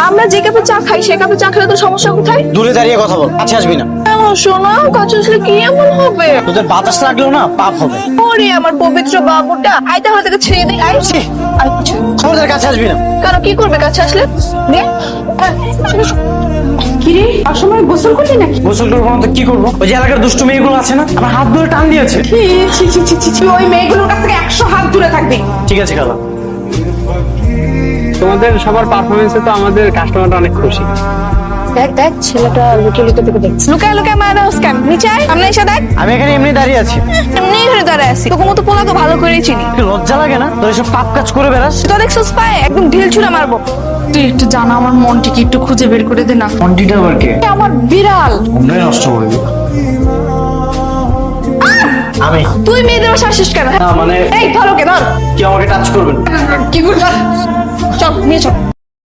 আমরা যে কাপে চা খাই সে কাপে চা খেলে তো সমস্যা কোথায়? দূরে দাঁড়িয়ে কথা বল, কাছে আসবি না। শোনো, কাছে আসলে কি এমন হবে? তোদের বাতাস লাগলেও না পাপ হবে। ওরে আমার পবিত্র বাবুটা, আই তাহলে তাকে ছেড়ে দিই। ছি, আচ্ছা খবরদার কাছে আসবি না। কেন, কি করবে কাছে আসলে? নে। কিরে অসময় গোসল করলি নাকি? গোসল করবো না তো কি করবো? ওই যে এলাকার দুষ্টু মেয়েগুলো আছে না, আমার হাত ধরে টান দিয়েছে। ছি ছি ছি ছি ছি, ছি, ওই মেয়েগুলোর কাছ থেকে 100 হাত দূরে থাকবি। ঠিক আছে খালা। তোমাদের সবার পারফরমেন্সে তো আমাদের কাস্টমারটা অনেক খুশি। দেখ দেখ, ছেলেটা লুকিয়ে লুকিয়ে তোকে দেখছে। লুকায় লুকায় মারা স্ক্যাম। নিচে আয়, সামনে এসে দেখ। আমি এখানে এমনি দাঁড়িয়ে আছি। এমনি এখানে দাঁড়ায় আছি, তোকে মতো পোলা তো ভালো করেই চিনি। একটু লজ্জা লাগে না তোর এসব পাপ কাজ করে বেড়াস? তো দেখছিস পায়ে একদম ঢিল ছুঁড়ে মারবো। তুই একটু জানা আমার মনটিকে একটু খুঁজে বের করে দে না। মন্টিটা আবার কে? আমার বিড়াল। মনটাই নষ্ট করে দিল। আমি তুই মেয়েদের বাসা আসিস কেন? না মানে এই ধর ওকে, ধর। কি আমাকে টাচ করবেন? কি করছিস? চল নিয়ে চল।